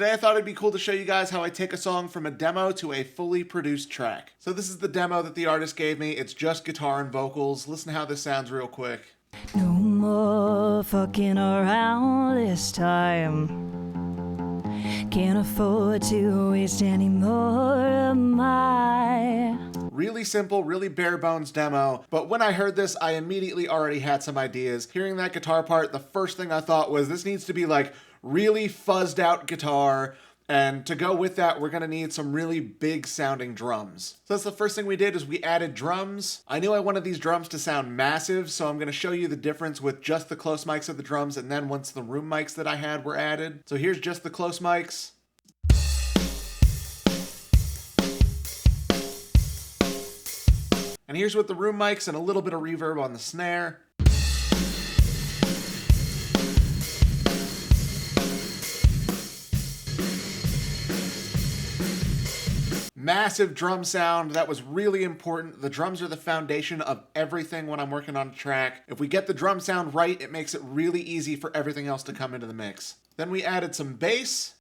Today I thought it'd be cool to show you guys how I take a song from a demo to a fully produced track. So this is the demo that the artist gave me. It's just guitar and vocals. Listen to how this sounds real quick. No more fucking around this time. Can't afford to waste any more of my... Really simple, really bare bones demo, but when I heard this, I immediately already had some ideas. Hearing that guitar part, the first thing I thought was this needs to be like really fuzzed out guitar, and to go with that, we're gonna need some really big sounding drums. So that's the first thing we did, is we added drums. I knew I wanted these drums to sound massive, so I'm gonna show you the difference with just the close mics of the drums and then once the room mics that I had were added. So here's just the close mics. And here's with the room mics and a little bit of reverb on the snare. Massive drum sound. That was really important. The drums are the foundation of everything when I'm working on a track. If we get the drum sound right, it makes it really easy for everything else to come into the mix. Then we added some bass.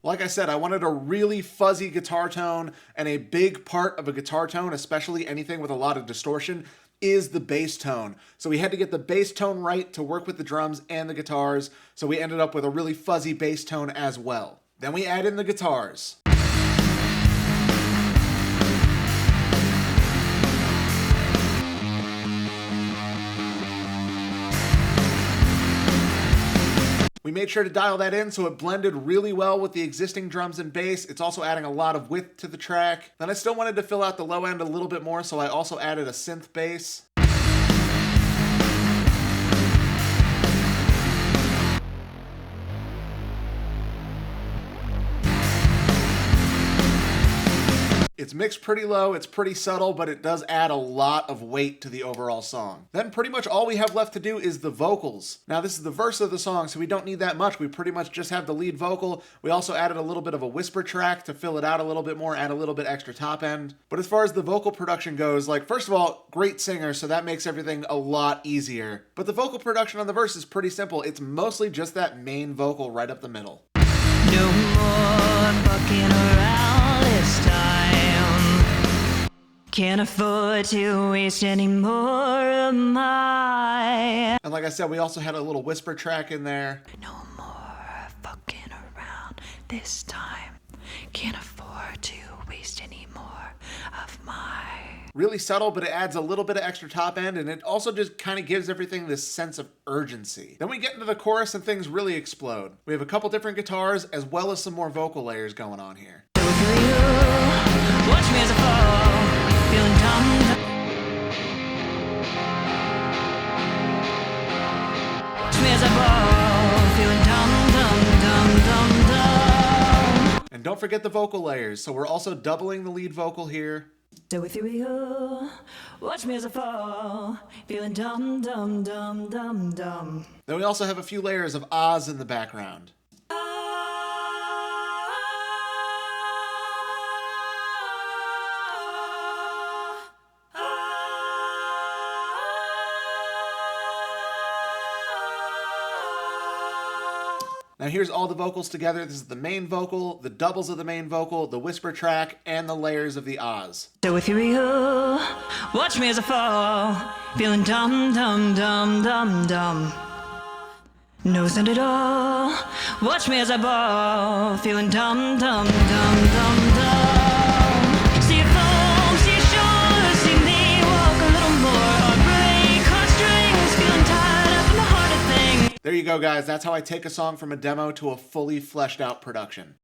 Like I said, I wanted a really fuzzy guitar tone, and a big part of a guitar tone, especially anything with a lot of distortion, is the bass tone. So we had to get the bass tone right to work with the drums and the guitars, so we ended up with a really fuzzy bass tone as well. Then we add in the guitars. We made sure to dial that in so it blended really well with the existing drums and bass. It's also adding a lot of width to the track. Then I still wanted to fill out the low end a little bit more, so I also added a synth bass. It's mixed pretty low, it's pretty subtle, but it does add a lot of weight to the overall song. Then pretty much all we have left to do is the vocals. Now this is the verse of the song, so we don't need that much. We pretty much just have the lead vocal. We also added a little bit of a whisper track to fill it out a little bit more, add a little bit extra top end. But as far as the vocal production goes, like, first of all, great singer, so that makes everything a lot easier. But the vocal production on the verse is pretty simple. It's mostly just that main vocal right up the middle. No more fucking around this time. Can't afford to waste any more of my... And like I said, we also had a little whisper track in there. No more fucking around this time. Can't afford to waste any more of my... Really subtle, but it adds a little bit of extra top end, and it also just kind of gives everything this sense of urgency. Then we get into the chorus and things really explode. We have a couple different guitars as well as some more vocal layers going on here. Watch me as I fall, feeling dumb. Watch me as I fall, feeling dumb, dumb, dumb, dumb, dumb. And don't forget the vocal layers, so we're also doubling the lead vocal here. So with you, watch me as I fall, feeling dumb, dumb, dumb, dumb, dumb. Then we also have a few layers of ahs in the background. Now here's all the vocals together. This is the main vocal, the doubles of the main vocal, the whisper track, and the layers of the ahs. So with you, watch me as I fall, feeling dumb, dumb, dumb, dumb, dumb. No sound at all. Watch me as I ball, feeling dumb, dumb, dumb, dumb, dumb. See you fall, see you shore, see me walk a little more. Break heartstrings, feeling tired up in the heart of things. There you go, guys. That's how I take a song from a demo to a fully fleshed out production.